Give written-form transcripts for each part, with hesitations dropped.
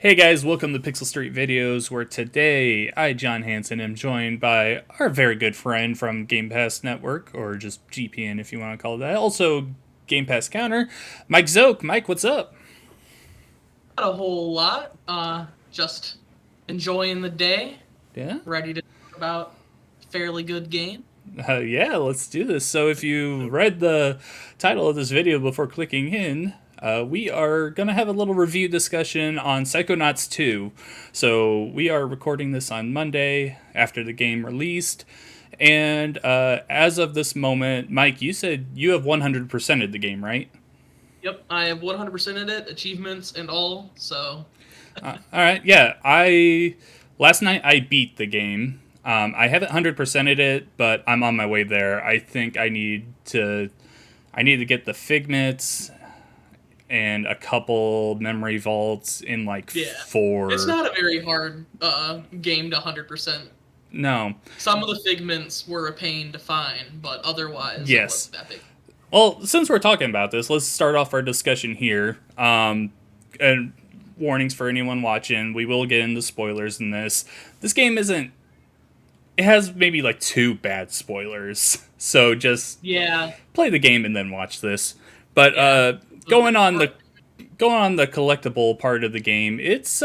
Hey guys, welcome to Pixel Street Videos, where today I, John Hansen, am joined by our very good friend from Game Pass Network, or just GPN if you want to call it that. Also, Game Pass Counter, Mike Szoke. Mike, what's up? Not a whole lot. Just enjoying the day. Yeah? Ready to talk about a fairly good game. Yeah, let's do this. So if you read the title of this video before clicking in, we are going to have a little review discussion on Psychonauts 2. So we are recording this on Monday after the game released. And as of this moment, Mike, you said you have 100%ed the game, right? Yep, I have 100%ed it, achievements and all. So All right, yeah. Last night I beat the game. I haven't 100%ed it, but I'm on my way there. I think I need to get the figments and a couple memory vaults in like yeah, four. it's not a very hard game to 100%. No. Some of the figments were a pain to find, but otherwise it Yes. wasn't that big. Well, since we're talking about this, let's start off our discussion here. And warnings for anyone watching: we will get into spoilers in this. This game isn't. It has maybe like 2 bad spoilers, so just Yeah. play the game and then watch this. But going on the collectible part of the game, it's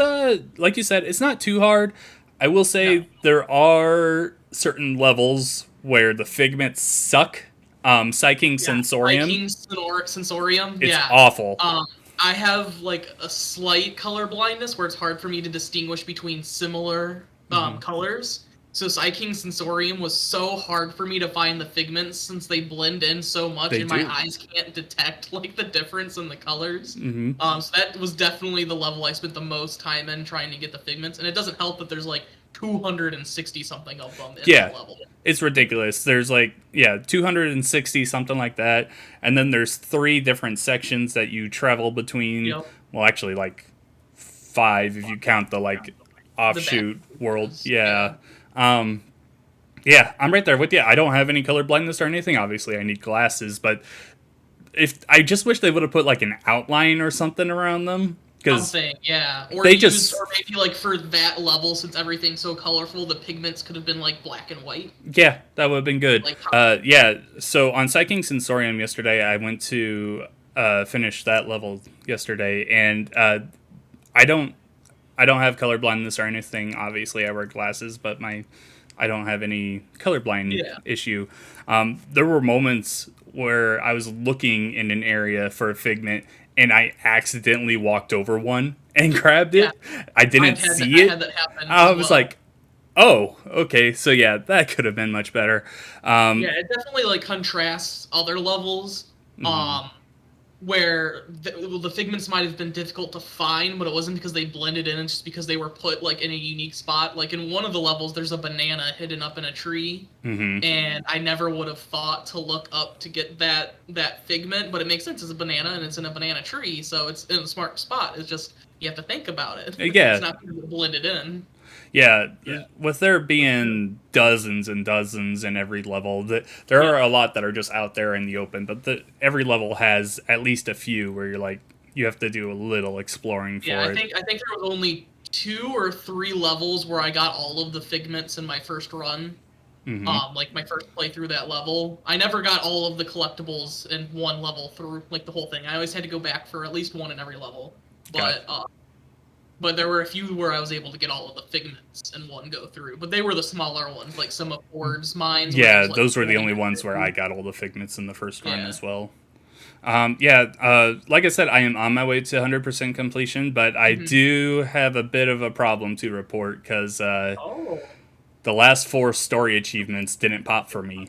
like you said, it's not too hard. I will say No. there are certain levels where the figments suck. Psyching Sensorium, Viking Sensorium. it's Yeah. awful. I have like a slight color blindness where it's hard for me to distinguish between similar colors. So Psyking Sensorium was so hard for me to find the figments since they blend in so much They and do. my eyes can't detect like the difference in the colors. Hmm. So that was definitely the level I spent the most time in trying to get the figments. And it doesn't help that there's like 260 something of them in Yeah. that level. It's ridiculous. There's like, 260, something like that. And then there's 3 different sections that you travel between. Yep. Well, actually, like 5 if you count the like offshoot world. Yeah. Yeah, I'm right there with you. I don't have any color blindness or anything. Obviously, I need glasses, but if I just wish they would have put like an outline or something around them, because Something, yeah. Or they use, just or maybe like for that level, since everything's so colorful, the pigments could have been like black and white. yeah, that would have been good. Like Yeah. So on Psyching Sensorium yesterday, I went to finish that level yesterday, and I don't I don't have color blindness or anything. Obviously, I wear glasses, but I don't have any colorblind Yeah. issue. There were moments where I was looking in an area for a figment and I accidentally walked over one and grabbed Yeah. it. I didn't see I it. had that happen I as was well. like, oh, okay, so yeah, that could have been much better. Yeah, it definitely like contrasts other levels. Um, where the figments might have been difficult to find, but it wasn't because they blended in, it's just because they were put like in a unique spot. Like in one of the levels, there's a banana hidden up in a tree, and I never would have thought to look up to get that figment, but it makes sense. It's a banana and it's in a banana tree, so it's in a smart spot. It's just you have to think about it. Yeah. It's not blended in. Yeah, with there being dozens and dozens in every level, there are a lot that are just out there in the open, but every level has at least a few where you're like, you have to do a little exploring for Yeah, it. I think there was only 2 or 3 levels where I got all of the figments in my first run. Like my first playthrough that level. I never got all of the collectibles in one level through like the whole thing. I always had to go back for at least one in every level. But there were a few where I was able to get all of the figments in one go through. But they were the smaller ones, like some of Ford's mines. where Yeah, there's, like, those were the 20 only ones where I figments. got all the figments in the first run Yeah. as well. Like I said, I am on my way to 100% completion, but I do have a bit of a problem to report because Oh. the last 4 story achievements didn't pop for me.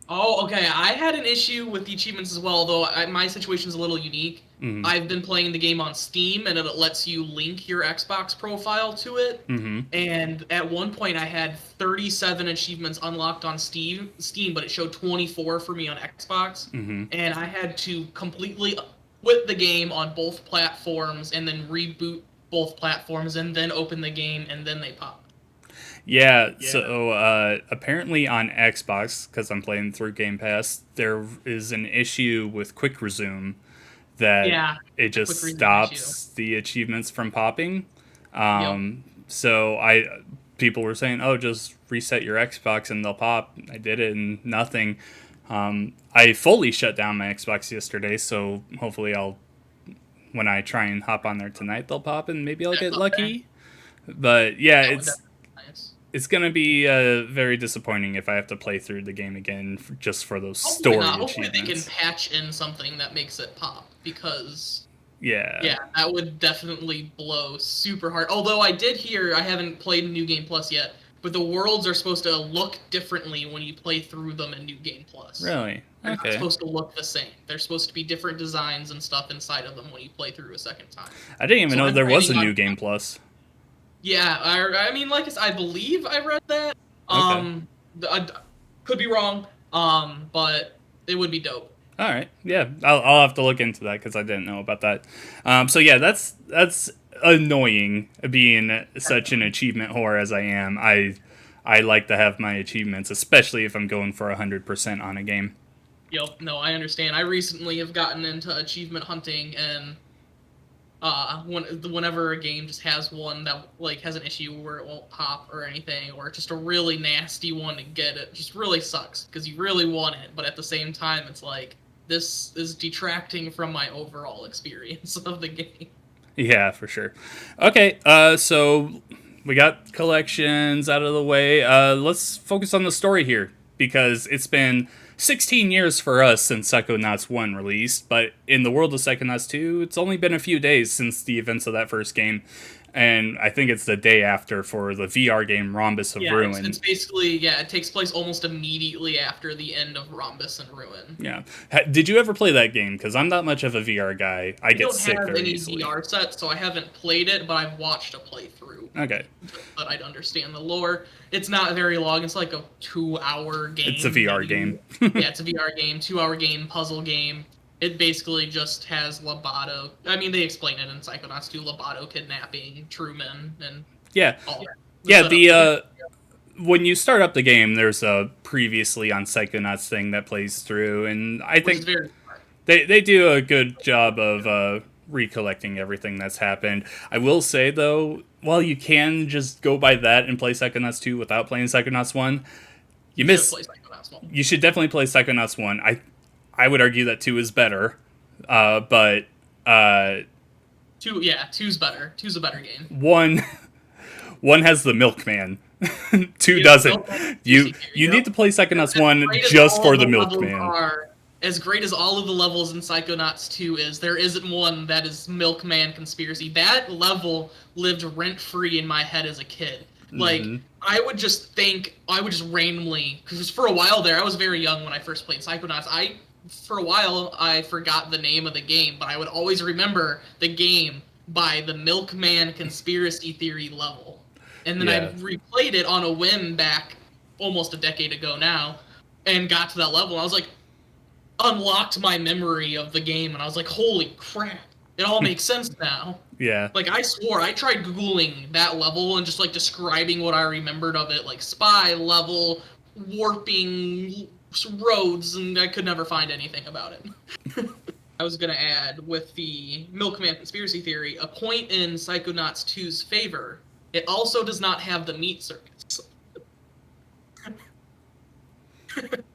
Oh, okay. I had an issue with the achievements as well, though my situation is a little unique. I've been playing the game on Steam, and it lets you link your Xbox profile to it. And at one point, I had 37 achievements unlocked on Steam, but it showed 24 for me on Xbox. And I had to completely quit the game on both platforms, and then reboot both platforms, and then open the game, and then they pop. Yeah, so apparently on Xbox, because I'm playing through Game Pass, there is an issue with Quick Resume that Yeah, it just quick resume stops the achievements from popping. Yep. So people were saying, "Oh, just reset your Xbox and they'll pop." I did it and nothing. I fully shut down my Xbox yesterday, so hopefully when I try and hop on there tonight, they'll pop and maybe I'll get Okay. lucky. But yeah, That would definitely be nice. it's gonna be very disappointing if I have to play through the game again just for those Hopefully story not. Hopefully they can achievements. patch in something that makes it pop, because Yeah. yeah, that would definitely blow super hard. Although I did hear, I haven't played New Game Plus yet, but the worlds are supposed to look differently when you play through them in New Game Plus. Really? They're not Okay. supposed to look the same. They're supposed to be different designs and stuff inside of them when you play through a second time. I didn't even So know I'm there was a planning new on. game plus. Yeah, I mean, like I believe I read that. Okay. I could be wrong. But it would be dope. All right. Yeah, I'll have to look into that because I didn't know about that. So yeah, that's annoying being such an achievement whore as I am. I like to have my achievements, especially if I'm going for 100% on a game. Yep. No, I understand. I recently have gotten into achievement hunting, and whenever a game just has one that like has an issue where it won't pop or anything, or just a really nasty one to get, it just really sucks because you really want it, but at the same time it's like this is detracting from my overall experience of the game. Yeah, for sure. Okay, so we got collections out of the way. Let's focus on the story here because it's been 16 years for us since Psychonauts 1 released, but in the world of Psychonauts 2, it's only been a few days since the events of that first game. And I think it's the day after for the VR game Rhombus of Yeah, Ruin. it's basically, yeah, it takes place almost immediately after the end of Rhombus and Ruin. Yeah. Did you ever play that game? Because I'm not much of a VR guy. I I get don't sick have very any easily. VR sets, so I haven't played it, but I've watched a playthrough. Okay. But I'd understand the lore. It's not very long. It's like a 2-hour game. It's a VR game. Yeah, it's a VR game, 2-hour game, puzzle game. It basically just has Lobato. I mean, they explain it in Psychonauts 2, Lobato kidnapping Truman and Yeah. all that. Yeah, when you start up the game, there's a previously on Psychonauts thing that plays through, and I Which is think very smart. they do a good job of recollecting everything that's happened. I will say, though, while you can just go by that and play Psychonauts 2 without playing Psychonauts 1, you Should play miss... Psychonauts 1. You should definitely play Psychonauts 1. I would argue that 2 is better, but... 2's better. 2's a better game. 1 has the milkman. 2 Yeah, doesn't. Milkman, You need to play Psychonauts 1 just for the milkman. As great as all of the levels in Psychonauts 2 is, there isn't one that is Milkman Conspiracy. That level lived rent-free in my head as a kid. Like, I would just randomly, because for a while there, I was very young when I first played Psychonauts. For a while, I forgot the name of the game, but I would always remember the game by the Milkman Conspiracy Theory level. And then I replayed it on a whim back almost a decade ago now, and got to that level, and I was like, unlocked my memory of the game, and I was like, holy crap, it all makes sense now. Yeah. Like, I swore, I tried Googling that level and just, like, describing what I remembered of it, like, spy level, warping roads, and I could never find anything about it. I was going to add, with the Milkman Conspiracy Theory, a point in Psychonauts 2's favor, it also does not have the meat circus.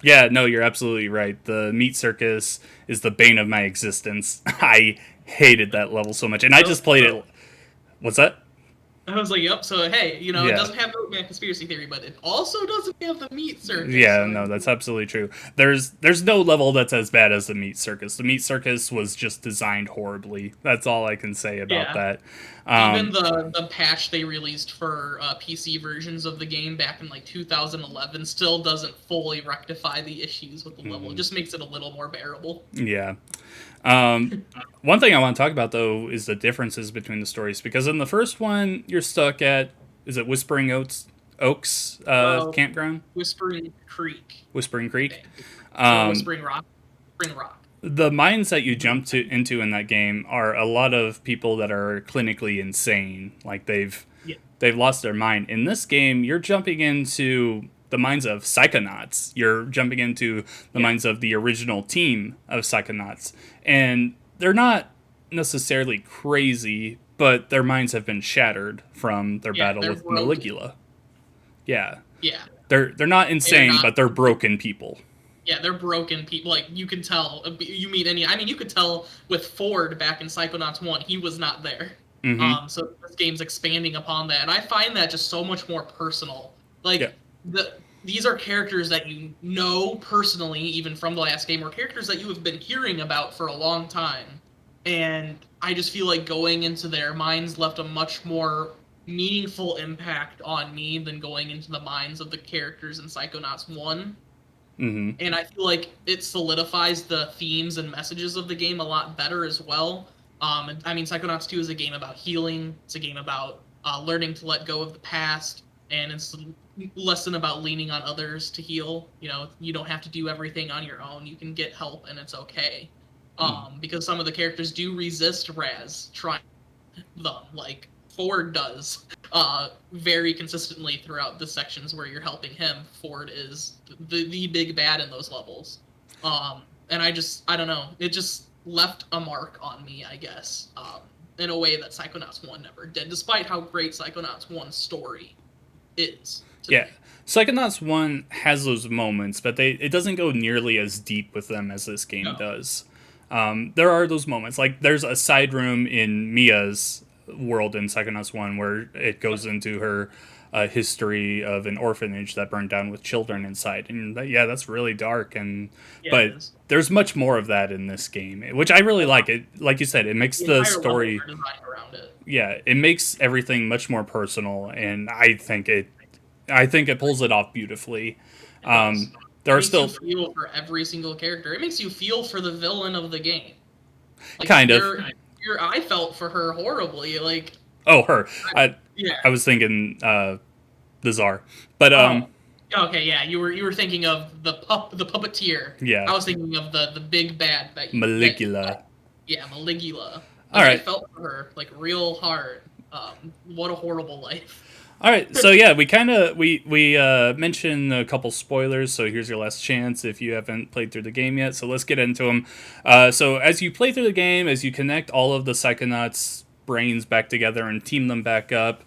Yeah, no, you're absolutely right. The meat circus is the bane of my existence. I hated that level so much, and I just played it. What's that? I was like, yep, so hey, it Yeah. doesn't have Milkman Conspiracy Theory, but it also doesn't have the meat circus. Yeah, no, that's absolutely true. There's no level that's as bad as the meat circus. The meat circus was just designed horribly. That's all I can say about that. Even the patch they released for PC versions of the game back in like 2011 still doesn't fully rectify the issues with the level. It just makes it a little more bearable. Yeah. One thing I want to talk about, though, is the differences between the stories. Because in the first one, you're stuck at, is it Whispering Oaks campground? Whispering Creek. Whispering Creek. Whispering Rock. Whispering Rock. The mines that you jump into in that game are a lot of people that are clinically insane. Like they've lost their mind. In this game, you're jumping into the minds of Psychonauts. You're jumping into the minds of the original team of Psychonauts. And they're not necessarily crazy, but their minds have been shattered from their battle they're with broken. Maligula. Yeah. Yeah. They're not insane, but they're broken people. Yeah, they're broken people. Like, you can tell. You meet any... I mean, you could tell with Ford back in Psychonauts 1. He was not there. Mm-hmm. So this game's expanding upon that. And I find that just so much more personal. Like, these are characters that you know personally, even from the last game, or characters that you have been hearing about for a long time. And I just feel like going into their minds left a much more meaningful impact on me than going into the minds of the characters in Psychonauts 1. Mm-hmm. And I feel like it solidifies the themes and messages of the game a lot better as well. I mean, Psychonauts 2 is a game about healing. It's a game about learning to let go of the past. And it's a lesson about leaning on others to heal. You know, you don't have to do everything on your own. You can get help, and it's okay. Because some of the characters do resist Raz trying them, like Ford does, very consistently throughout the sections where you're helping him. Ford is the big bad in those levels. And I don't know. It just left a mark on me, I guess, in a way that Psychonauts 1 never did, despite how great Psychonauts 1's story is. Yeah. Psychonauts 1 has those moments, but it doesn't go nearly as deep with them as this game does. There are those moments. Like, there's a side room in Mia's world in Psychonauts 1 where it goes into her history of an orphanage that burned down with children inside. And that's really dark. But there's much more of that in this game, which I really like. It, like you said, it makes the story... around it. Yeah, it makes everything much more personal, and I think it pulls it off beautifully. There are still... It makes you feel for every single character. It makes you feel for the villain of the game. Like, kind of. I felt for her horribly. Like, oh, her. I was thinking the Tsar, but okay, yeah, you were thinking of the puppeteer. Yeah, I was thinking of the big bad that Maligula. Maligula. All right, I felt for her like real hard. What a horrible life. All right, so yeah, we mentioned a couple spoilers, so here's your last chance if you haven't played through the game yet. So let's get into them. So as you play through the game, as you connect all of the Psychonauts' brains back together and team them back up,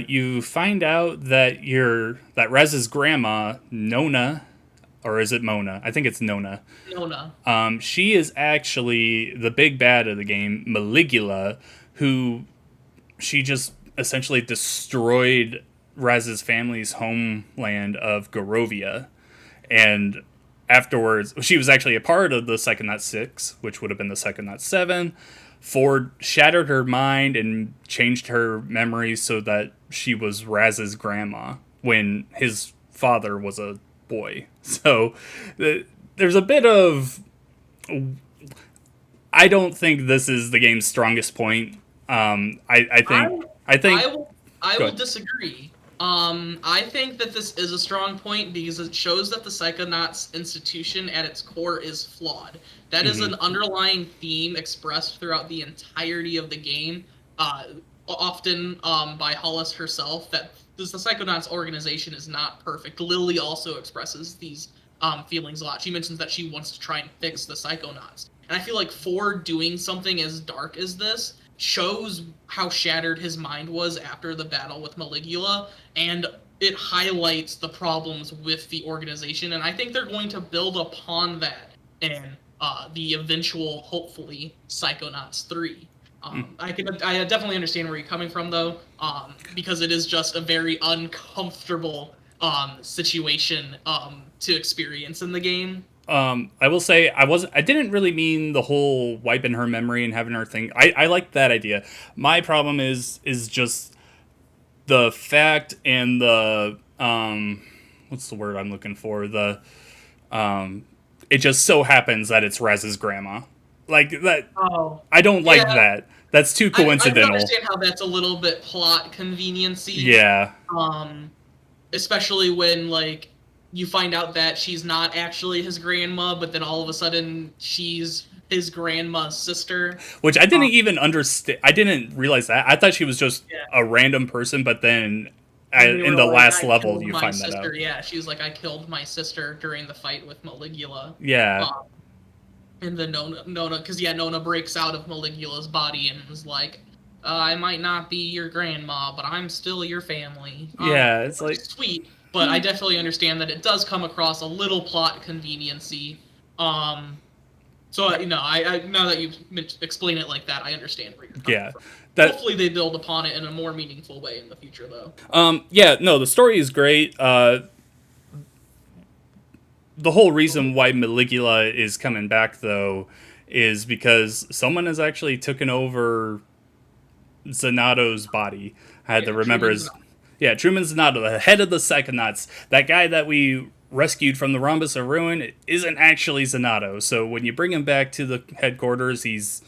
you find out that Raz's grandma, Nona, or is it Mona? I think it's Nona. Nona. She is actually the big bad of the game, Maligula, who she just essentially destroyed Raz's family's homeland of Gorovia. And afterwards, she was actually a part of the Psychonauts 6, which would have been the Psychonauts 7. Ford shattered her mind and changed her memories so that she was Raz's grandma when his father was a boy. So there's a bit of... I don't think this is the game's strongest point. I will disagree. I think that this is a strong point because it shows that the Psychonauts institution at its core is flawed. That is an underlying theme expressed throughout the entirety of the game, often by Hollis herself, that the Psychonauts organization is not perfect. Lily also expresses these feelings a lot. She mentions that she wants to try and fix the Psychonauts. And I feel like Ford doing something as dark as this shows how shattered his mind was after the battle with Maligula, and it highlights the problems with the organization, and I think they're going to build upon that in the eventual, hopefully, Psychonauts 3. I definitely understand where you're coming from, though, because it is just a very uncomfortable situation to experience in the game. I will say I didn't really mean the whole wiping her memory and having her thing. I like that idea. My problem is just the fact and the what's the word I'm looking for? It just so happens that it's Raz's grandma. Like that. Oh, I don't like that. That's too coincidental. I understand how that's a little bit plot conveniency. Yeah. Especially when like you find out that she's not actually his grandma, but then all of a sudden she's his grandma's sister. Which I didn't even understand. I didn't realize that. I thought she was just a random person, but then in the last level you find that out. Yeah, she was like, I killed my sister during the fight with Maligula. Yeah. And then Nona, because Nona breaks out of Maligula's body and was like, I might not be your grandma, but I'm still your family. Yeah, it's like Sweet, but I definitely understand that it does come across a little plot conveniency. So I now that you've explained it like that, I understand where you're coming yeah. from. That Hopefully, they build upon it in a more meaningful way in the future, though. yeah, no, the story is great. The whole reason why Maligula is coming back though is because someone has actually taken over Zanato's body. I had to remember his. Yeah, Truman Zanato, the head of the Psychonauts. That guy that we rescued from the Rhombus of Ruin isn't actually Zanato. So when you bring him back to the headquarters, he's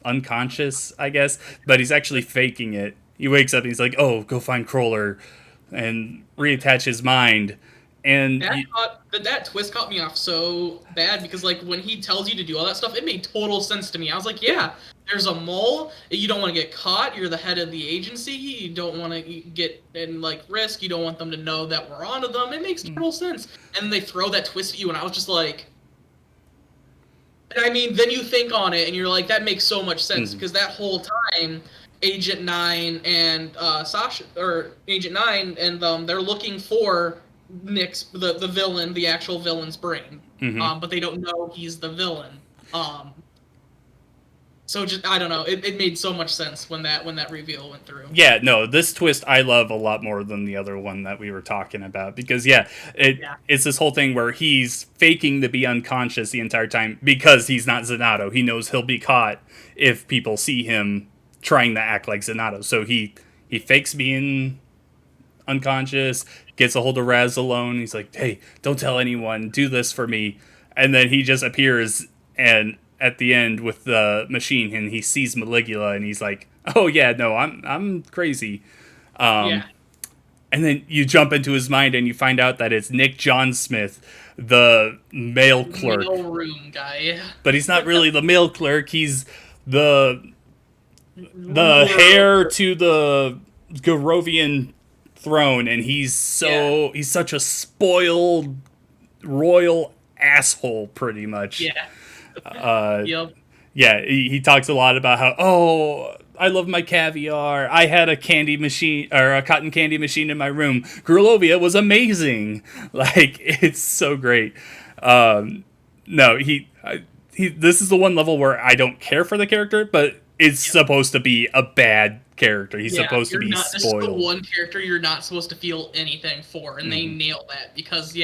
unconscious, I guess, but he's actually faking it. He wakes up and he's like, "Oh, go find Crawler," and reattach his mind. And that twist caught me off so bad because like when he tells you to do all that stuff, it made total sense to me. I was like, yeah, there's a mole. You don't want to get caught. You're the head of the agency. You don't want to get in like risk. You don't want them to know that we're onto them. It makes total sense. And they throw that twist at you, and I was just like, I mean, then you think on it, and you're like, that makes so much sense because that whole time, Agent 9 and Sasha, or Agent 9 and they're looking for Nick's the villain, the actual villain's brain, but they don't know he's the villain. So just I don't know, it made so much sense when that reveal went through. Yeah, no, this twist I love a lot more than the other one that we were talking about because it's this whole thing where he's faking to be unconscious the entire time because he's not Zanato. He knows he'll be caught if people see him trying to act like Zanato. So he fakes being unconscious, gets a hold of Raz alone. He's like, "Hey, don't tell anyone. Do this for me." And then he just appears and at the end with the machine, and he sees Maligula, and he's like, "Oh yeah, no, I'm crazy." And then you jump into his mind, and you find out that it's Nick John Smith, the mail clerk. Mail room guy. But he's not really the mail clerk. He's the heir to the Garovian throne, and he's such a spoiled royal asshole, pretty much. Yep. Yeah, he talks a lot about how, I love my caviar. I had a candy machine or a cotton candy machine in my room. Grulovia was amazing. Like, it's so great. No, this is the one level where I don't care for the character, but it's supposed to be a bad character. He's supposed to be spoiled. This is the one character you're not supposed to feel anything for, and they nail that because,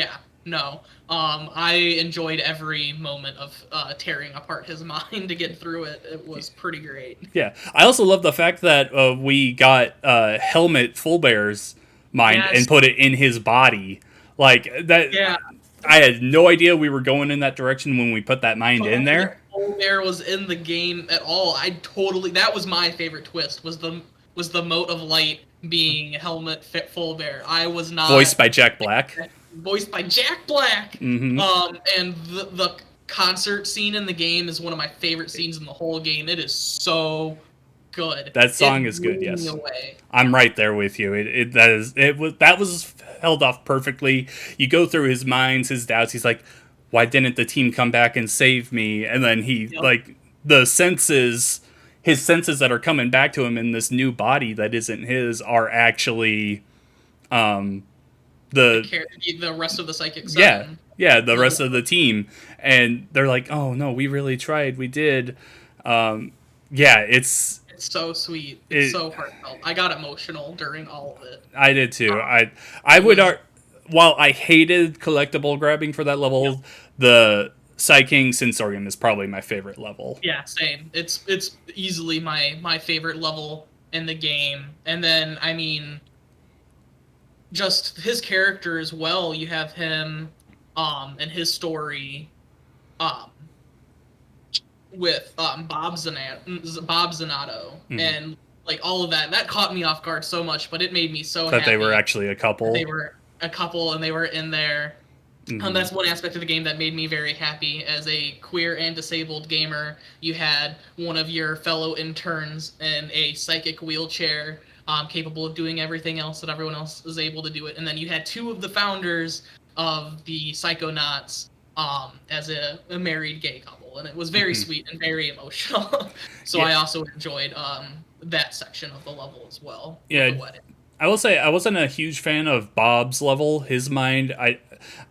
I enjoyed every moment of tearing apart his mind to get through it. It was pretty great. Yeah. I also love the fact that we got Helmet Fullbear's mind and put it in his body. Like, that. Yeah. I had no idea we were going in that direction when we put that mind in there. Fullbear was in the game at all. That was my favorite twist, was the mote of light being Helmet Fullbear. I was not... Voiced by Jack Black. Voiced by Jack Black. And the concert scene in the game is one of my favorite scenes in the whole game. It is so good. That song is good, yes. I'm right there with you. That was held off perfectly. You go through his minds, his doubts. He's like, why didn't the team come back and save me? And then his senses that are coming back to him in this new body that isn't his are actually the rest of the Psychic Seven. The rest of the team. And they're like, oh no, we really tried. We did. It's so sweet. It's so heartfelt. I got emotional during all of it. I did too. While I hated collectible grabbing for that level, the Psy-King Sensorium is probably my favorite level. Yeah, same. It's easily my favorite level in the game. And then, I mean, just his character as well. You have him and his story with Bob Zanato and like all of that caught me off guard so much, but it made me so happy that they were actually a couple. They were a couple and they were in there. That's one aspect of the game that made me very happy as a queer and disabled gamer. You had one of your fellow interns in a psychic wheelchair, capable of doing everything else that everyone else is able to do it, and then you had two of the founders of the Psychonauts as a married gay couple, and it was very sweet and very emotional. So I also enjoyed that section of the level as well. Yeah, the wedding. I will say I wasn't a huge fan of Bob's level. His mind,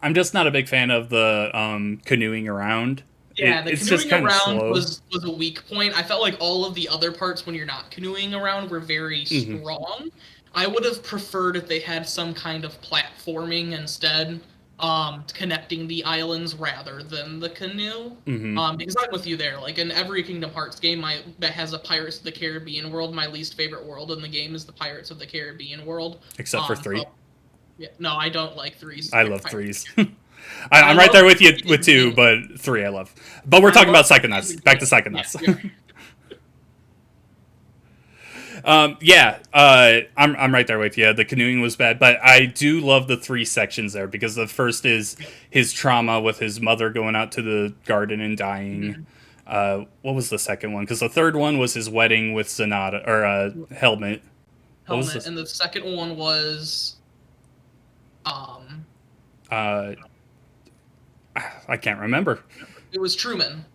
I'm just not a big fan of the canoeing around. Yeah, the It's canoeing just kind of around slow. was a weak point. I felt like all of the other parts when you're not canoeing around were very strong. I would have preferred if they had some kind of platforming instead, connecting the islands rather than the canoe. Because I'm with you there. Like in every Kingdom Hearts game that has a Pirates of the Caribbean world, my least favorite world in the game is the Pirates of the Caribbean world. Except for 3. So, yeah, no, I don't like 3s. I love 3s. I'm right there with you with 2, but 3 I love. But we're talking about Psychonauts. Back to Psychonauts. I'm right there with you. The canoeing was bad, but I do love the 3 sections there, because the first is his trauma with his mother going out to the garden and dying. What was the second one? Because the third one was his wedding with Sonata or Helmet. And the second one was I can't remember. It was Truman.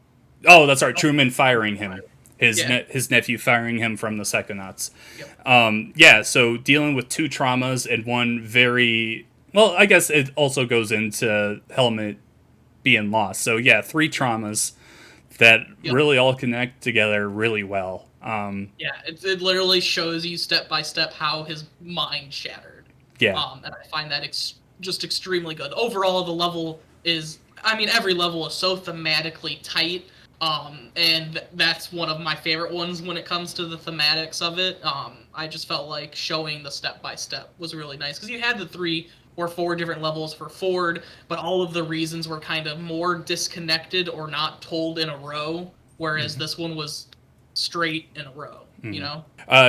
Oh, that's right. Truman firing him. His nephew firing him from the Psychonauts. So dealing with 2 traumas and one very... Well, I guess it also goes into Helmet being lost. So, 3 traumas that really all connect together really well. It literally shows you step by step how his mind shattered. And I find that just extremely good. Overall, the level is... I mean, every level is so thematically tight. And that's one of my favorite ones when it comes to the thematics of it. I just felt like showing the step-by-step was really nice, because you had the 3 or 4 different levels for Ford, but all of the reasons were kind of more disconnected or not told in a row, whereas this one was straight in a row, you know?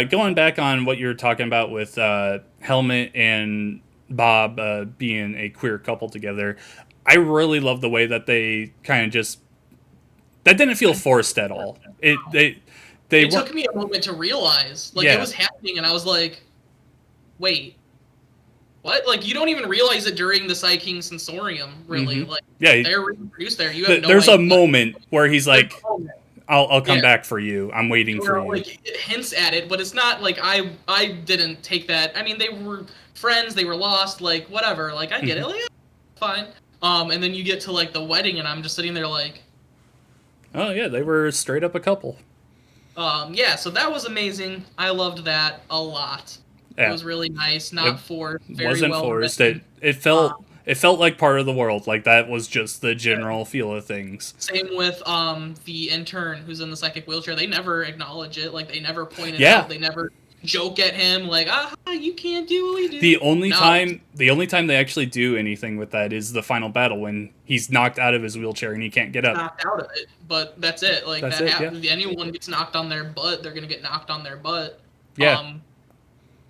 Going back on what you were talking about with Helmet and Bob being a queer couple together, I really love the way that they kind of just... That didn't feel forced at all. It took me a moment to realize. It was happening, and I was like, wait, what? Like, you don't even realize it during the Psy King Sensorium, really. They're reproduced there. You have there's idea. A moment where he's like, I'll come back for you. I'm waiting for you. Like, it hints at it, but it's not like I didn't take that. I mean, they were friends. They were lost. Like, whatever. Like, I get it. Like, fine. And then you get to, like, the wedding, and I'm just sitting there like... Oh, yeah, they were straight up a couple. So that was amazing. I loved that a lot. Yeah. It was really nice. Not forced. Very wasn't well forced. Written. It felt like part of the world. Like, that was just the general feel of things. Same with the intern who's in the psychic wheelchair. They never acknowledge it. Like, they never point it out. They never joke at him like, you can't do what we do. The only time they actually do anything with that is the final battle, when he's knocked out of his wheelchair and he can't get up. Knocked out of it, but that's it. Like, that happens. Anyone gets knocked on their butt, they're gonna get knocked on their butt.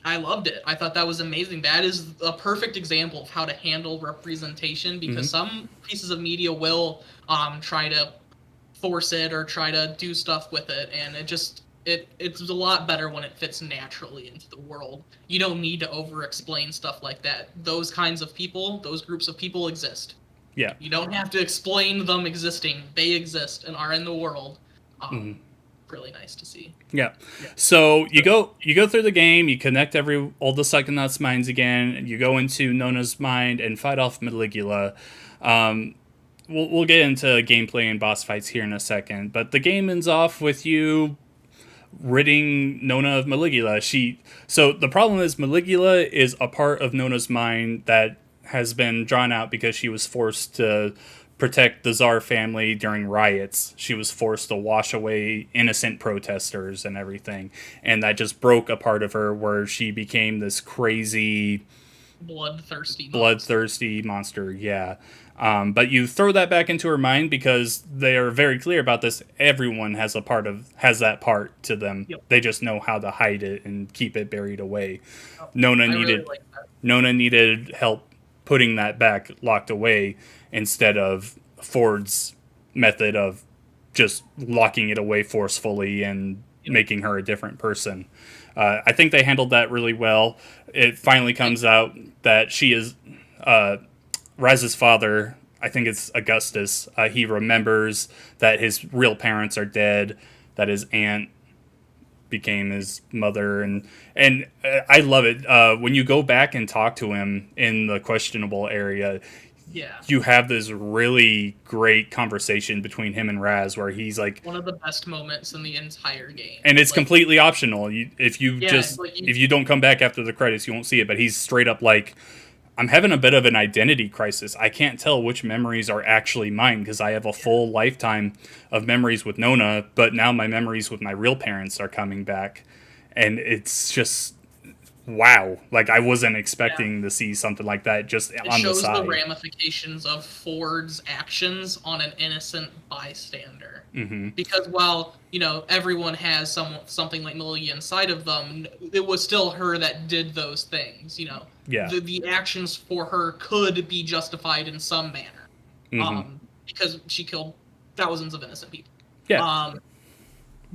I loved it. I thought that was amazing. That is a perfect example of how to handle representation, because some pieces of media will try to force it or try to do stuff with it, and it's a lot better when it fits naturally into the world. You don't need to over-explain stuff like that. Those kinds of people, those groups of people exist. Yeah. You don't have to explain them existing. They exist and are in the world. Really nice to see. Yeah. So you go through the game, you connect all the Psychonauts' minds again, and you go into Nona's mind and fight off Maligula. We'll get into gameplay and boss fights here in a second, but the game ends off with you ridding Nona of Maligula. So the problem is Maligula is a part of Nona's mind that has been drawn out because she was forced to protect the Tsar family during riots. She was forced to wash away innocent protesters and everything. And that just broke a part of her where she became this crazy... Bloodthirsty monster, yeah. But you throw that back into her mind because they are very clear about this. Everyone has that part to them. Yep. They just know how to hide it and keep it buried away. Nona needed help putting that back locked away instead of Ford's method of just locking it away forcefully and making her a different person. I think they handled that really well. It finally comes out that she is Raz's father I think it's Augustus. He remembers that his real parents are dead, that his aunt became his mother, and I love it when you go back and talk to him in the questionable area. Yeah. You have this really great conversation between him and Raz where he's like, one of the best moments in the entire game. and it's like, completely optional. If you don't come back after the credits, you won't see it. But he's straight up like, I'm having a bit of an identity crisis. I can't tell which memories are actually mine because I have a full lifetime of memories with Nona, but now my memories with my real parents are coming back, and it's just wow. Like, I wasn't expecting to see something like that just it on the shows side. the ramifications of Ford's actions on an innocent bystander. Mm-hmm. Because while, everyone has something like Malia inside of them, it was still her that did those things, Yeah. The actions for her could be justified in some manner. Mm-hmm. Because she killed thousands of innocent people. Yeah.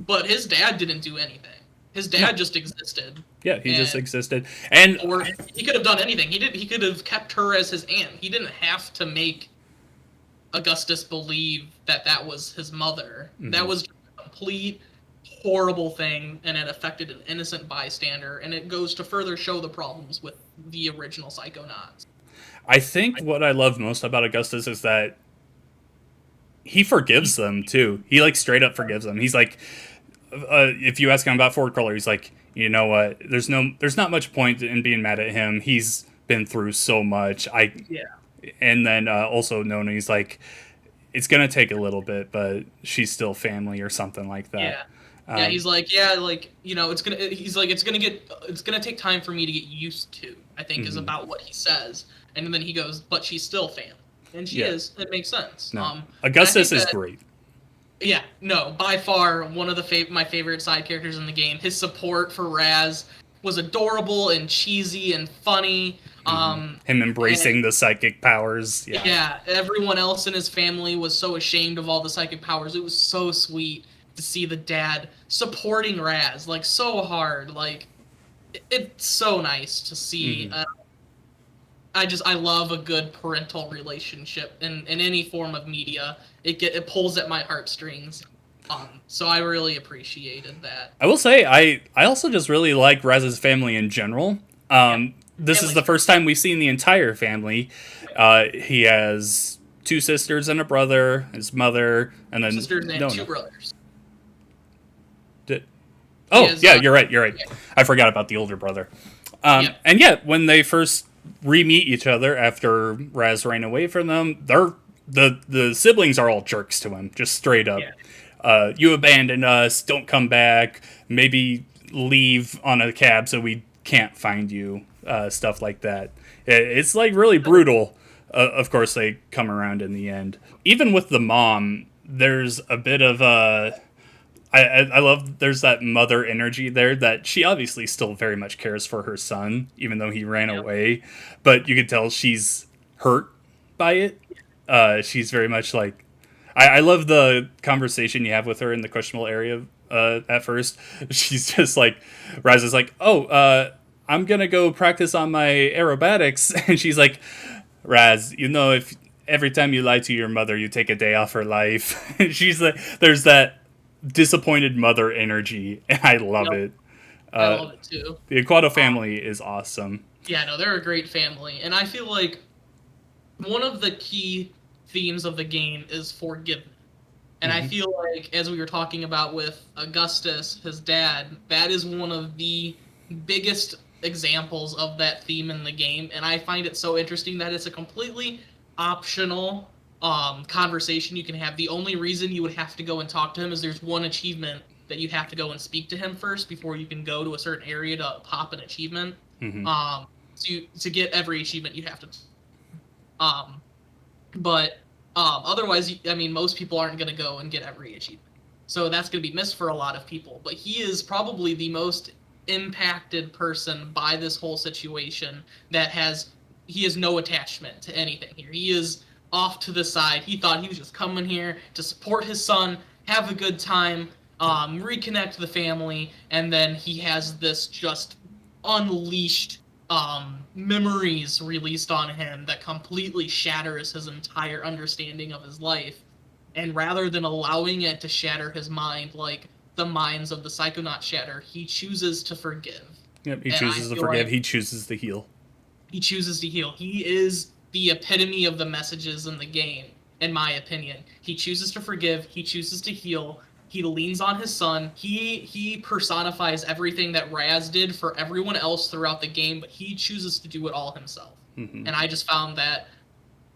But his dad didn't do anything. His dad just existed. Yeah, he just existed, and or he could have done anything. He could have kept her as his aunt. He didn't have to make Augustus believe that was his mother. Mm-hmm. That was a complete horrible thing, and it affected an innocent bystander. And it goes to further show the problems with the original Psychonauts. I think what I love most about Augustus is that he forgives them too. He like straight up forgives them. He's like, if you ask him about Ford Cruller, he's like, you know what? There's not much point in being mad at him. He's been through so much. And then also Nona, he's like, it's gonna take a little bit, but she's still family or something like that. Yeah. He's like, it's gonna take time for me to get used to. I think is about what he says, and then he goes, but she's still family, and she is. It makes sense. No. Augustus is great. Yeah, no, by far one of my favorite side characters in the game. His support for Raz was adorable and cheesy and funny. Him embracing the psychic powers. Yeah, everyone else in his family was so ashamed of all the psychic powers. It was so sweet to see the dad supporting Raz, like, so hard. Like, it's so nice to see. I love a good parental relationship in any form of media. It pulls at my heartstrings. So I really appreciated that. I will say I also just really like Raz's family in general. This is the first time we've seen the entire family. He has 2 sisters and a brother, his mother, and then sisters and 2 brothers. You're right. Yeah. I forgot about the older brother. And when they first re-meet each other after Raz ran away from them, the siblings are all jerks to him, just straight up. You abandoned us, don't come back, maybe leave on a cab so we can't find you, stuff like that. It's like really brutal. Of course, they come around in the end. Even with the mom, there's a bit of I love there's that mother energy there that she obviously still very much cares for her son, even though he ran away. But you can tell she's hurt by it. She's very much like, I love the conversation you have with her in the questionable area at first. She's just like, Raz is like, I'm going to go practice on my aerobatics. And she's like, Raz, if every time you lie to your mother, you take a day off her life. She's like, there's that disappointed mother energy, and I love it. I love it too. The Aquato family is awesome. Yeah, no, they're a great family, and I feel like one of the key themes of the game is forgiveness. And I feel like, as we were talking about with Augustus, his dad, that is one of the biggest examples of that theme in the game, and I find it so interesting that it's a completely optional conversation you can have. The only reason you would have to go and talk to him is there's one achievement that you have to go and speak to him first before you can go to a certain area to pop an achievement. To get every achievement you have to. But otherwise, most people aren't going to go and get every achievement. So that's going to be missed for a lot of people. But he is probably the most impacted person by this whole situation he has no attachment to anything here. He is off to the side. He thought he was just coming here to support his son, have a good time, reconnect the family, and then he has this just unleashed memories released on him that completely shatters his entire understanding of his life. And rather than allowing it to shatter his mind like the minds of the Psychonauts shatter, he chooses to forgive. Yep, he And I chooses to feel forgive. like He chooses to heal. he chooses to heal. He is the epitome of the messages in the game, in my opinion. He chooses to forgive. He chooses to heal. He leans on his son. He personifies everything that Raz did for everyone else throughout the game, but he chooses to do it all himself. Mm-hmm. And I just found that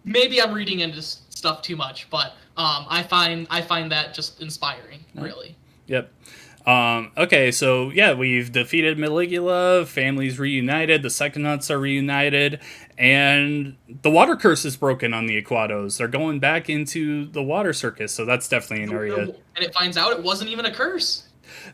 maybe I'm reading into stuff too much, but I find that just inspiring, really. Yep. Okay, so yeah, we've defeated Maligula, families reunited, the Psychonauts are reunited, and the water curse is broken on the Aquados. They're going back into the water circus, so that's definitely an area. And it finds out it wasn't even a curse.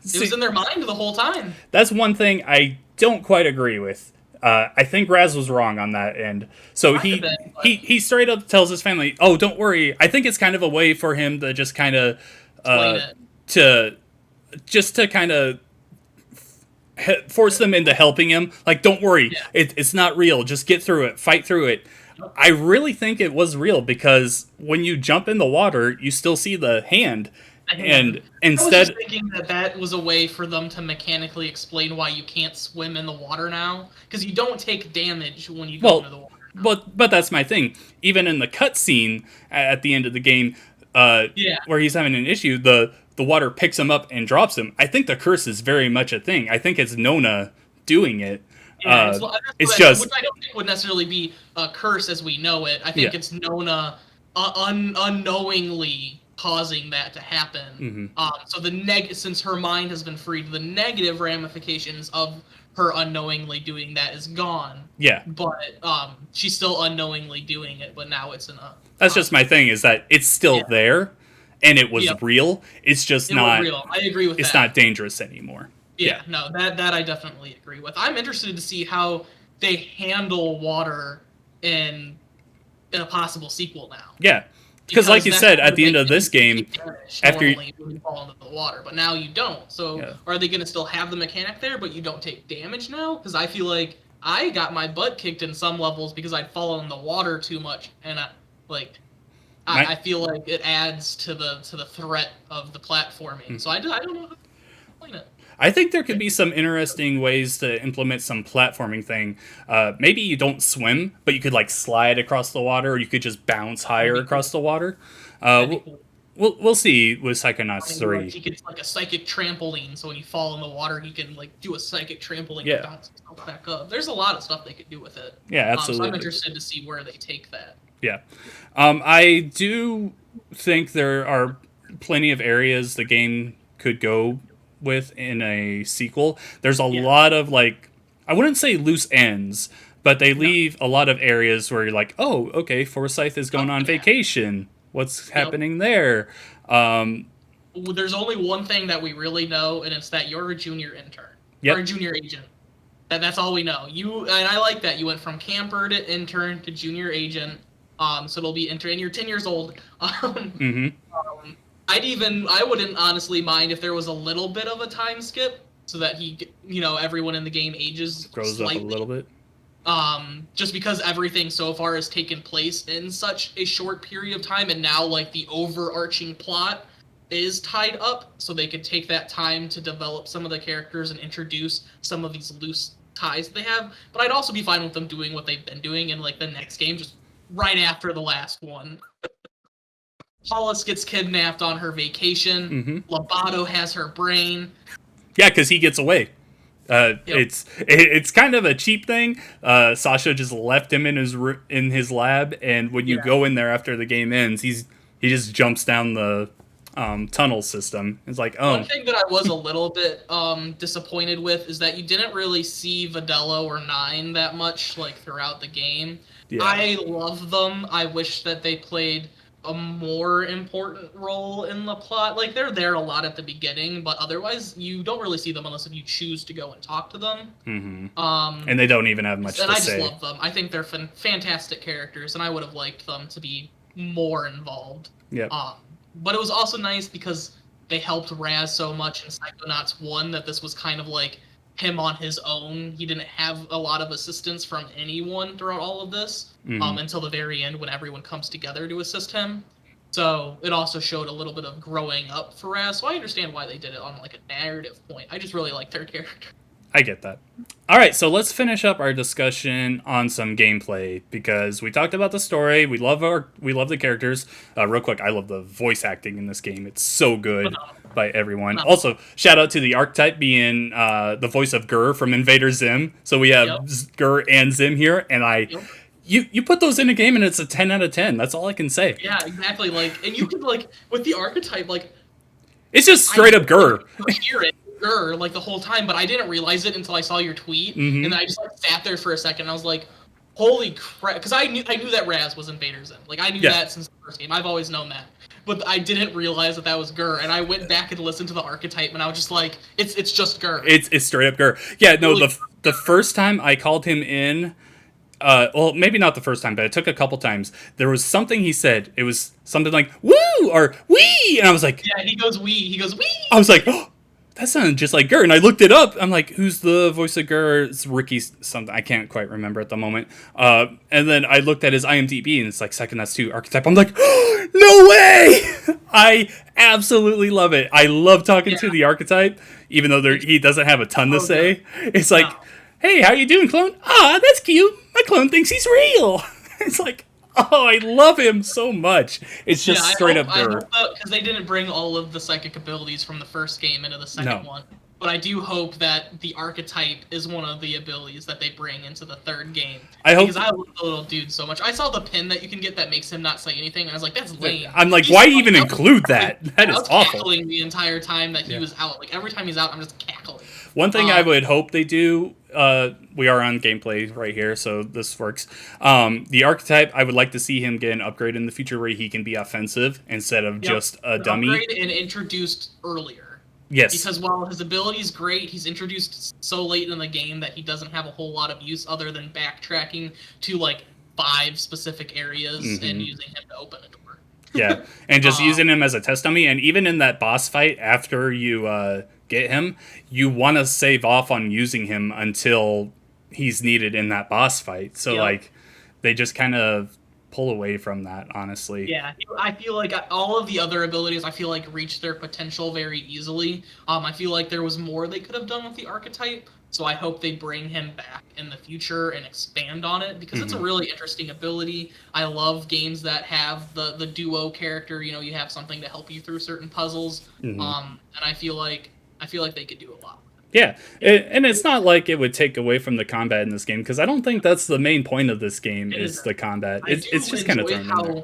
It was in their mind the whole time. That's one thing I don't quite agree with. I think Raz was wrong on that end. So he straight up tells his family, "Oh, don't worry." I think it's kind of a way for him to just kind of to kind of force them into helping him. Like, don't worry, it's not real. Just get through it, fight through it. I really think it was real because when you jump in the water, you still see the hand. And instead, I was just thinking that was a way for them to mechanically explain why you can't swim in the water now, because you don't take damage when you go into the water. But that's my thing. Even in the cutscene at the end of the game, where he's having an issue, the water picks him up and drops him. I think the curse is very much a thing. I think it's Nona doing it. Yeah, it's just which I don't think would necessarily be a curse as we know it. I think it's Nona unknowingly causing that to happen. Mm-hmm. So since her mind has been freed, the negative ramifications of her unknowingly doing that is gone. Yeah. But she's still unknowingly doing it, but now it's in a... That's just my thing, is that it's still there, and it was real. It's just not... real. I agree with that. It's not dangerous anymore. Yeah, no, that I definitely agree with. I'm interested to see how they handle water in a possible sequel now. Yeah. Because like you said, at the end of this game, after you fall into the water, but now you don't. So are they going to still have the mechanic there, but you don't take damage now? Because I feel like I got my butt kicked in some levels because I'd fallen in the water too much, and I feel like it adds to the threat of the platforming. So I don't know how to explain it. I think there could be some interesting ways to implement some platforming thing. Maybe you don't swim, but you could like slide across the water, or you could just bounce higher across the water. We'll see with Psychonauts 3. He gets like a psychic trampoline, so when you fall in the water, he can like do a psychic trampoline and bounce himself back up. There's a lot of stuff they could do with it. Yeah, absolutely. So I'm interested to see where they take that. Yeah. I do think there are plenty of areas the game could go with in a sequel. There's a lot of like, I wouldn't say loose ends, but they leave a lot of areas where you're like, oh, okay, Forsyth is going on vacation. What's happening there? There's only one thing that we really know, and it's that you're a junior intern. Or a junior agent. That's all we know. And I like that. You went from camper to intern to junior agent. So it'll be intern, and you're 10 years old. I wouldn't honestly mind if there was a little bit of a time skip so that everyone in the game grows slightly up a little bit. Just because everything so far has taken place in such a short period of time, and now like the overarching plot is tied up, so they could take that time to develop some of the characters and introduce some of these loose ties that they have. But I'd also be fine with them doing what they've been doing in like the next game, just right after the last one. Hollis gets kidnapped on her vacation. Lobato has her brain. Yeah, because he gets away. It's kind of a cheap thing. Sasha just left him in his lab, and when you go in there after the game ends, he just jumps down the tunnel system. It's like, oh. One thing that I was a little bit disappointed with is that you didn't really see Vidello or Nine that much like throughout the game. Yeah. I love them. I wish that they played a more important role in the plot. Like, they're there a lot at the beginning, but otherwise you don't really see them unless if you choose to go and talk to them. And they don't even have much to say. And I just love them. I think they're fantastic characters, and I would have liked them to be more involved. But it was also nice because they helped Raz so much in Psychonauts 1 that this was kind of like him on his own. He didn't have a lot of assistance from anyone throughout all of this until the very end when everyone comes together to assist him. So it also showed a little bit of growing up for Raz. So I understand why they did it on like a narrative point. I just really like their character. I get that. All right, so let's finish up our discussion on some gameplay because we talked about the story. We love the characters. Real quick, I love the voice acting in this game. It's so good by everyone. Also, shout out to the archetype being the voice of Gur from Invader Zim. So we have Gur and Zim here, and You put those in a game and it's a 10 out of 10. That's all I can say. Yeah, exactly. Like, and you could like with the archetype, like it's just straight up Gur. Hear it, Gur, like the whole time, but I didn't realize it until I saw your tweet, and then I just like sat there for a second. And I was like, "Holy crap!" Because I knew that Raz was Invader Zim. Like I knew that since the first game. I've always known that, but I didn't realize that was Gur. And I went back and listened to the archetype, and I was just like, "It's just Gur." It's straight up Gur. Yeah, no, the first time I called him in. Well, maybe not the first time, but it took a couple times. There was something he said. It was something like "woo" or "wee," and I was like, "Yeah." He goes "wee." He goes "wee." I was like, "Oh, that sounded just like Gur." And I looked it up. I'm like, "Who's the voice of Gur?" It's Ricky something. I can't quite remember at the moment. And then I looked at his IMDb, and it's like Psychonauts 2 archetype. I'm like, oh, no way! I absolutely love it. I love talking to the archetype, even though he doesn't have a ton to say. It's like. Hey, how you doing, clone? Ah, that's cute. My clone thinks he's real. It's like, oh, I love him so much. It's just straight up Gur. Because they didn't bring all of the psychic abilities from the first game into the second one. But I do hope that the archetype is one of the abilities that they bring into the third game. Because I love the little dude so much. I saw the pin that you can get that makes him not say anything, and I was like, that's lame. I'm like, why even include that? That is awful. I was cackling the entire time that he was out. Like, every time he's out, I'm just cackling. One thing I would hope they do, we are on gameplay right here, so this works. The archetype, I would like to see him get an upgrade in the future where he can be offensive instead of just a dummy. Upgrade and introduced earlier. Yes. Because while his ability is great, he's introduced so late in the game that he doesn't have a whole lot of use other than backtracking to like 5 specific areas and using him to open a door. Yeah, and just using him as a test dummy. And even in that boss fight, after you get him, you want to save off on using him until he's needed in that boss fight. So like, they just kind of pull away from that, honestly. Yeah, I feel like all of the other abilities, I feel like reached their potential very easily. I feel like there was more they could have done with the archetype, so I hope they bring him back in the future and expand on it, because it's a really interesting ability. I love games that have the duo character, you know, you have something to help you through certain puzzles, and I feel like they could do a lot. Yeah, and it's not like it would take away from the combat in this game, because I don't think that's the main point of this game is the combat. It's just kind of thrown in there.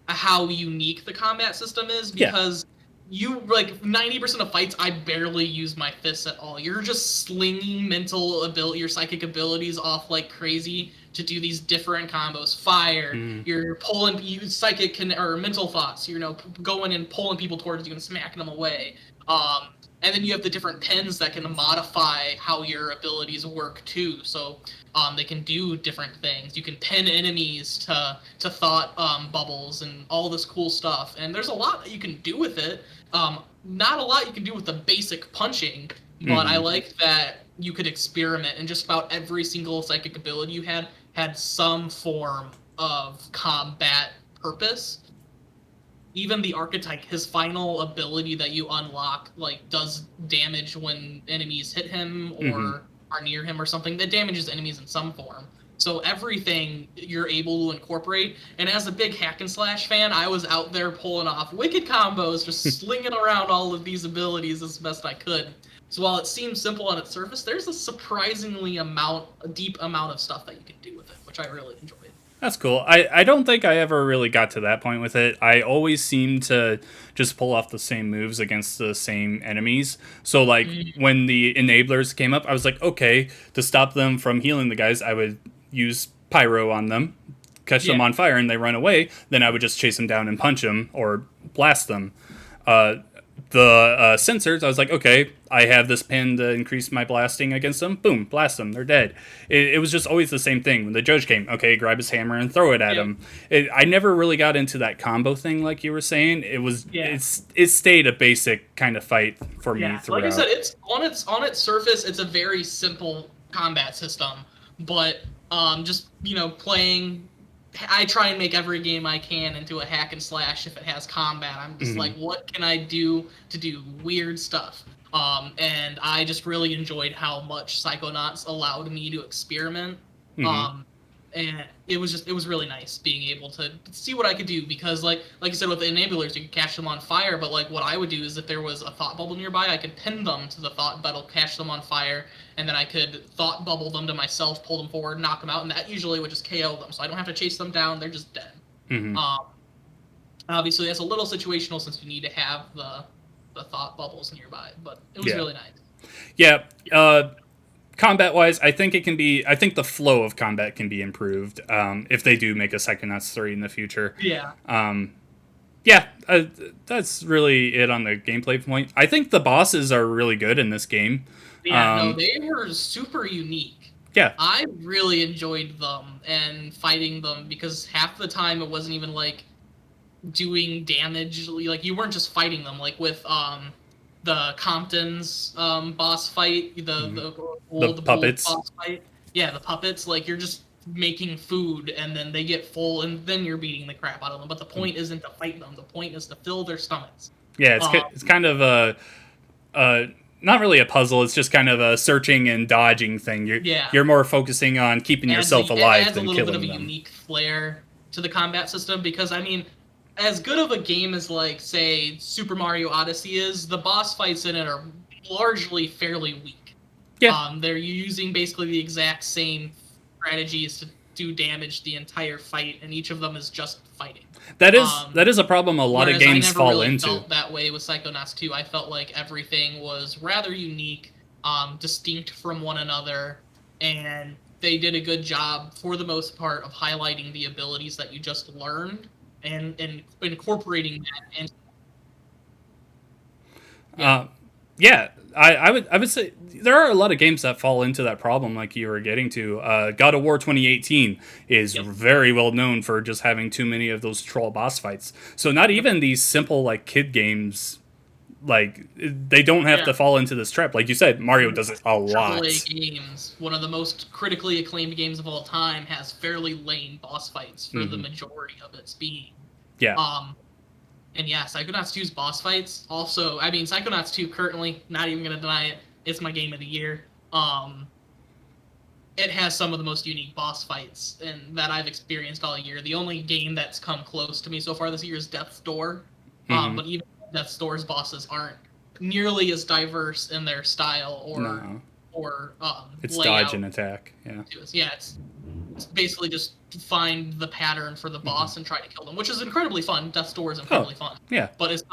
How unique the combat system is, because you, like, 90% of fights, I barely use my fists at all. You're just slinging your psychic abilities off like crazy to do these different combos. Fire, you're pulling, psychic or mental thoughts, you know, going and pulling people towards you and smacking them away. And then you have the different pins that can modify how your abilities work too. So they can do different things. You can pin enemies to thought bubbles and all this cool stuff. And there's a lot that you can do with it. Not a lot you can do with the basic punching, but I like that you could experiment, and just about every single psychic ability you had some form of combat purpose. Even the archetype, his final ability that you unlock, like, does damage when enemies hit him or are near him or something. That damages enemies in some form. So everything you're able to incorporate. And as a big hack and slash fan, I was out there pulling off wicked combos, just slinging around all of these abilities as best I could. So while it seems simple on its surface, there's a surprisingly deep amount of stuff that you can do with it, which I really enjoyed. That's cool. I don't think I ever really got to that point with it. I always seem to just pull off the same moves against the same enemies. So, like, when the enablers came up, I was like, okay, to stop them from healing the guys, I would use pyro on them, catch them on fire, and they run away. Then I would just chase them down and punch them or blast them. the sensors, I was like, okay, I have this pin to increase my blasting against them. Boom, blast them, they're dead. It was just always the same thing. When the judge came, okay, grab his hammer and throw it at him. I never really got into that combo thing like you were saying. It stayed a basic kind of fight for me throughout. Like I said, it's on its surface, it's a very simple combat system, but just playing. I try and make every game I can into a hack and slash if it has combat. I'm just like, what can I do to do weird stuff? And I just really enjoyed how much Psychonauts allowed me to experiment. And it was really nice being able to see what I could do, because like you said, with the enablers you could catch them on fire, but like what I would do is if there was a thought bubble nearby, I could pin them to the thought bubble, catch them on fire, and then I could thought bubble them to myself, pull them forward, knock them out, and that usually would just KO them, so I don't have to chase them down, they're just dead. Obviously that's a little situational since you need to have the thought bubbles nearby, but it was really nice. Yeah, combat-wise, I think the flow of combat can be improved if they do make a Psychonauts 3 in the future. That's really it on the gameplay point. I think the bosses are really good in this game. No, they were super unique. Yeah. I really enjoyed them and fighting them, because half the time it wasn't even like doing damage. Like you weren't just fighting them, like with the Compton's boss fight, the puppets boss fight. Yeah, the puppets. Like you're just making food, and then they get full, and then you're beating the crap out of them. But the point isn't to fight them. The point is to fill their stomachs. Yeah, it's kind of a not really a puzzle. It's just kind of a searching and dodging thing. You're more focusing on keeping yourself alive than killing them. It adds a little bit of a unique flair to the combat system, because I mean, as good of a game as, like, say, Super Mario Odyssey is, the boss fights in it are largely fairly weak. Yeah. They're using basically the exact same strategies to do damage the entire fight, and each of them is just fighting. That is a problem a lot of games fall into. I felt that way with Psychonauts 2. I felt like everything was rather unique, distinct from one another, and they did a good job, for the most part, of highlighting the abilities that you just learned, and incorporating that into. I would say there are a lot of games that fall into that problem, like you were getting to. God of War 2018 is very well known for just having too many of those troll boss fights. So not even these simple like kid games, like they don't have to fall into this trap. Like you said, Mario does it a lot. AAA games, one of the most critically acclaimed games of all time, has fairly lame boss fights for the majority of its being. And yeah, Psychonauts 2's boss fights also, I mean, Psychonauts 2 currently, not even going to deny it, it's my game of the year. It has some of the most unique boss fights that I've experienced all year. The only game that's come close to me so far this year is Death's Door. But even Death's Door's bosses aren't nearly as diverse in their style or it's layout. Dodge and attack. Yeah, it's basically just find the pattern for the boss and try to kill them, which is incredibly fun. Death's Door is incredibly fun. Yeah. But it's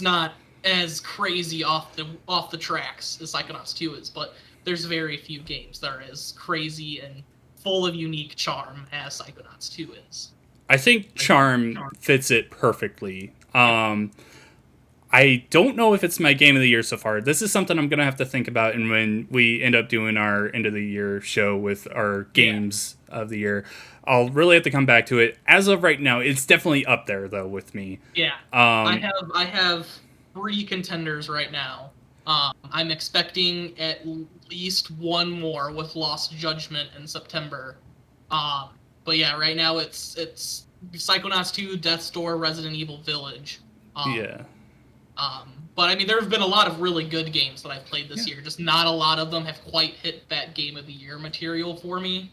not as crazy off the tracks as Psychonauts 2 is, but there's very few games that are as crazy and full of unique charm as Psychonauts 2 is. I think charm fits it perfectly. I don't know if it's my game of the year so far. This is something I'm going to have to think about, and when we end up doing our end of the year show with our games of the year, I'll really have to come back to it. As of right now, it's definitely up there though with me. Yeah. I have 3 contenders right now. I'm expecting at least one more with Lost Judgment in September. But yeah, right now it's Psychonauts 2, Death's Door, Resident Evil Village. But I mean, there have been a lot of really good games that I've played this year. Just not a lot of them have quite hit that game of the year material for me.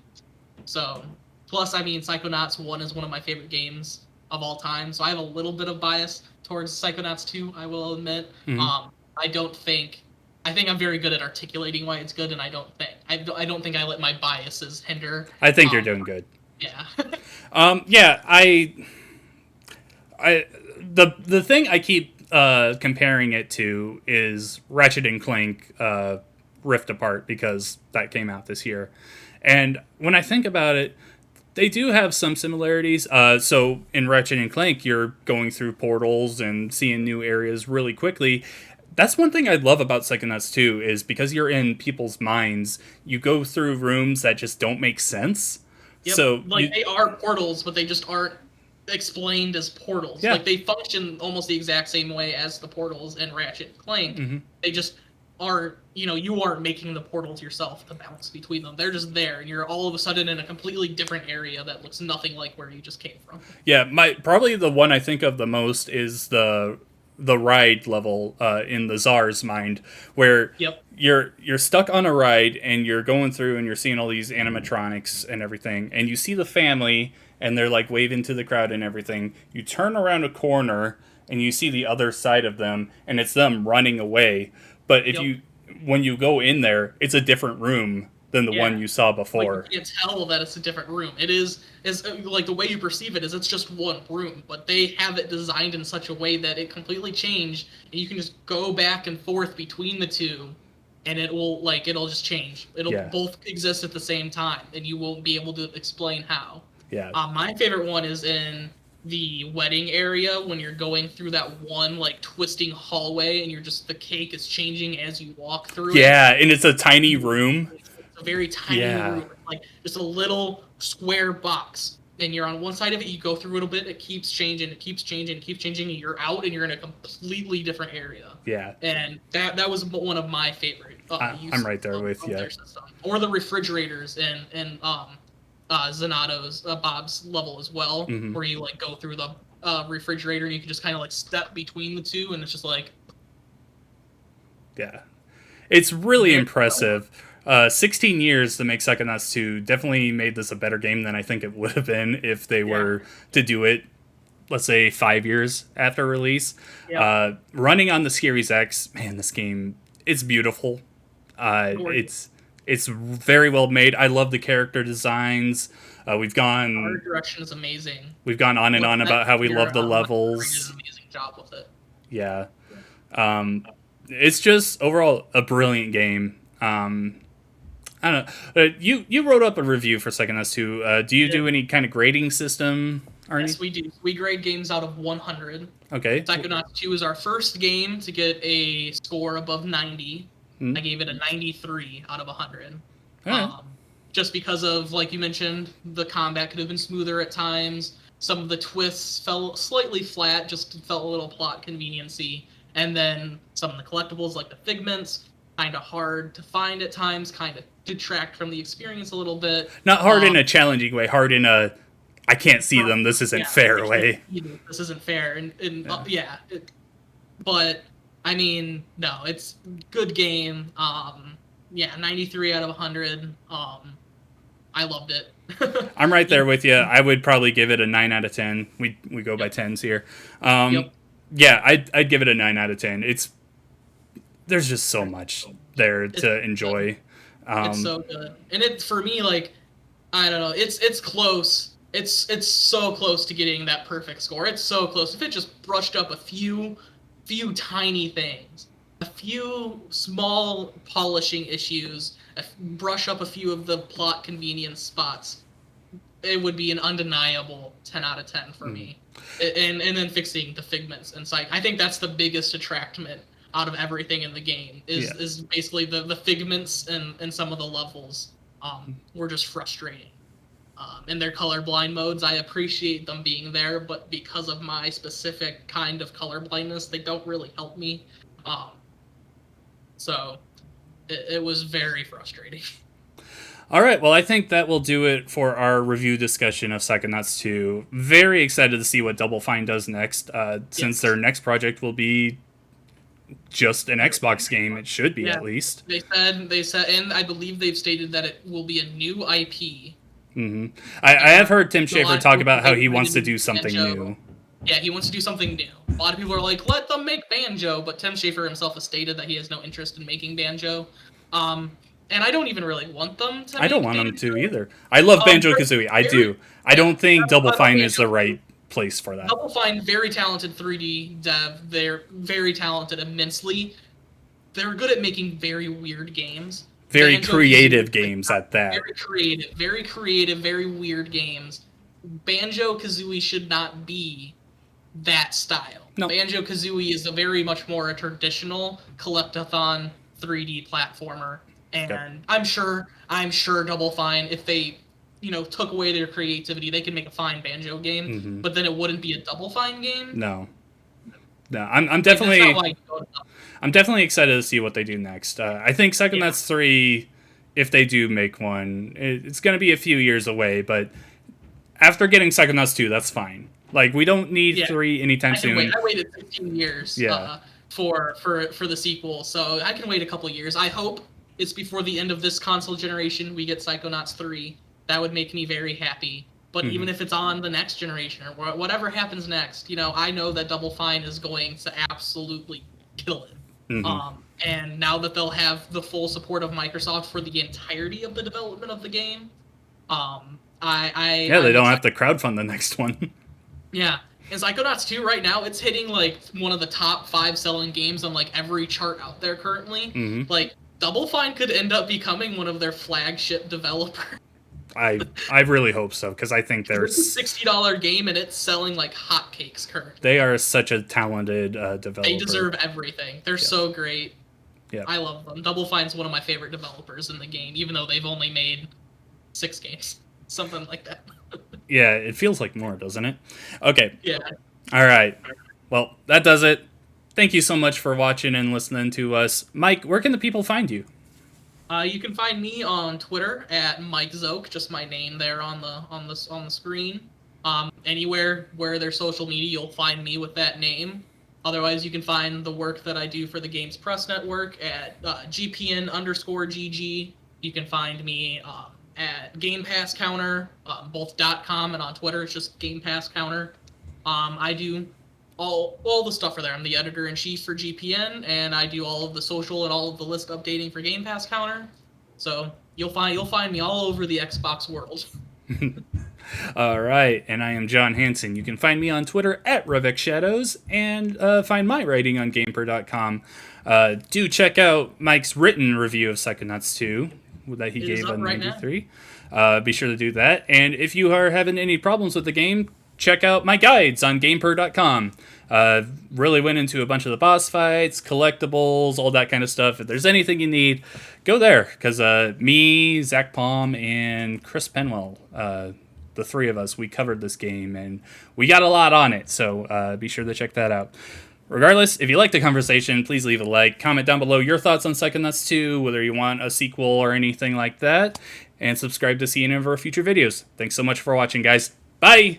So, plus, I mean, Psychonauts 1 is one of my favorite games of all time. So I have a little bit of bias towards Psychonauts 2, I will admit. I think I'm very good at articulating why it's good, and I don't think I let my biases hinder. I think you're doing good. Yeah. The thing I keep comparing it to is Ratchet and Clank Rift Apart, because that came out this year. And when I think about it, They do have some similarities. So in Ratchet and Clank, you're going through portals and seeing new areas really quickly. That's one thing I love about Psychonauts 2 is because you're in people's minds, you go through rooms that just don't make sense. Yep. So Like, they are portals, but they just aren't explained as portals. Yeah. Like, they function almost the exact same way as the portals in Ratchet and Clank. They just aren't, you aren't making the portals yourself to bounce between them. They're just there, and you're all of a sudden in a completely different area that looks nothing like where you just came from. Yeah, probably the one I think of the most is the ride level in the Czar's mind, where Yep. you're stuck on a ride and you're going through and you're seeing all these animatronics and everything, and you see the family and they're like waving to the crowd and everything. You turn around a corner and you see the other side of them, and it's them running away. But when you go in there, it's a different room than the one you saw before. Like, you can't tell that it's a different room. It is like, the way you perceive it is it's just one room, but they have it designed in such a way that it completely changed, and you can just go back and forth between the two, and it'll just change. It'll both exist at the same time, and you won't be able to explain how. Yeah. My favorite one is in the wedding area when you're going through that one like twisting hallway, and the cake is changing as you walk through it. Yeah, and it's a tiny room. A very tiny room, like just a little square box, and you're on one side of it. You go through it a bit, it keeps changing, and you're out, and you're in a completely different area. Yeah, and that was one of my favorite. I'm right there with you. Or the refrigerators in Zanato's Bob's level as well, where you like go through the refrigerator, and you can just kind of like step between the two, and it's just like, yeah, it's really impressive. 16 years to make Psychonauts 2 definitely made this a better game than I think it would have been if they were to do it, let's say, 5 years after release. Running on the Series X, man, this game, it's beautiful. It's very well made. I love the character designs. Art direction is amazing. We've gone on and on about how we love the levels. Did an amazing job with it. Yeah. It's just overall a brilliant game. I don't know. You wrote up a review for Psychonauts 2. Do you do any kind of grading system? Yes, we do. We grade games out of 100. Okay. Psychonauts 2 is our first game to get a score above 90. I gave it a 93 out of 100. Just because of, like you mentioned, the combat could have been smoother at times. Some of the twists fell slightly flat, just felt a little plot conveniency. And then some of the collectibles, like the figments, kind of hard to find at times, kind of detract from the experience a little bit. Not hard in a challenging way, hard in a I can't see them, this isn't fair way. This isn't fair. But, I mean, no, it's good game. 93 out of 100. I loved it. I'm right there with you. I would probably give it a 9 out of 10. We go by 10s here. Yeah, I'd give it a 9 out of 10. There's just so much there to enjoy. It's so good. And for me, like, I don't know, it's close. It's so close to getting that perfect score. It's so close. If it just brushed up a few tiny things, a few small polishing issues, brush up a few of the plot convenience spots, it would be an undeniable 10 out of 10 for me. And then fixing the figments and I think that's the biggest attractment out of everything in the game is basically the figments and some of the levels were just frustrating. In their colorblind modes, I appreciate them being there, but because of my specific kind of colorblindness, they don't really help me. So it was very frustrating. All right, well, I think that will do it for our review discussion of Psychonauts 2. Very excited to see what Double Fine does next, since their next project will be just an Xbox game. It should be, at least. They said, and I believe they've stated that it will be a new IP. I have heard Tim Schafer talk about how he wants to do something new. Yeah, he wants to do something new. A lot of people are like, let them make Banjo, but Tim Schafer himself has stated that he has no interest in making Banjo. And I don't even really want them to. I don't want them to either. I love Banjo-Kazooie. I do. I don't think Double Fine is the right place for that. Double Fine, very talented 3D dev. They're very talented immensely. They're good at making very weird games. Very creative games at that. Very creative, very weird games. Banjo-Kazooie should not be that style. No. Banjo-Kazooie is a very much more a traditional collectathon 3D platformer, and Yep. I'm sure Double Fine, if they took away their creativity, they could make a fine Banjo game, Mm-hmm. but then it wouldn't be a Double Fine game. No, I'm definitely That's not why you go to Double. I'm definitely excited to see what they do next. I think Psychonauts 3, if they do make one, it's going to be a few years away, but after getting Psychonauts 2, that's fine. Like, we don't need 3 anytime soon. I waited 15 years for the sequel, so I can wait a couple years. I hope it's before the end of this console generation we get Psychonauts 3. That would make me very happy. But even if it's on the next generation or whatever happens next, I know that Double Fine is going to absolutely kill it. And now that they'll have the full support of Microsoft for the entirety of the development of the game, they don't have to crowdfund the next one. Yeah. And Psychonauts 2 right now, it's hitting like one of the top 5 selling games on like every chart out there currently. Like, Double Fine could end up becoming one of their flagship developers. I really hope so, because I think they're It's a $60 game and it's selling like hotcakes currently. They are such a talented developer. They deserve everything. They're so great. Yeah. I love them. Double Fine's one of my favorite developers in the game, even though they've only made 6 games. Something like that. Yeah, it feels like more, doesn't it? Okay. Yeah. All right. Well, that does it. Thank you so much for watching and listening to us. Mike, where can the people find you? You can find me on Twitter at Mike Szoke, just my name there on the screen. Anywhere where there's social media, you'll find me with that name. Otherwise, you can find the work that I do for the Games Press Network at GPN_GG. You can find me at Game Pass Counter, both .com and on Twitter. It's just Game Pass Counter. I do all the stuff for there. I'm the editor-in-chief for GPN, and I do all of the social and all of the list updating for Game Pass Counter. So you'll find me all over the Xbox world. All right, and I am John Hansen. You can find me on Twitter at RevexShadows and find my writing on GamePro.com. Do check out Mike's written review of Psychonauts 2 that he gave on 93. Be sure to do that. And if you are having any problems with the game, check out my guides on GamePro.com. Really went into a bunch of the boss fights, collectibles, all that kind of stuff. If there's anything you need, go there. Because me, Zach Palm, and Chris Penwell, the 3 of us, we covered this game, and we got a lot on it. So be sure to check that out. Regardless, if you like the conversation, please leave a like. Comment down below your thoughts on Psychonauts 2, whether you want a sequel or anything like that. And subscribe to see any of our future videos. Thanks so much for watching, guys. Bye!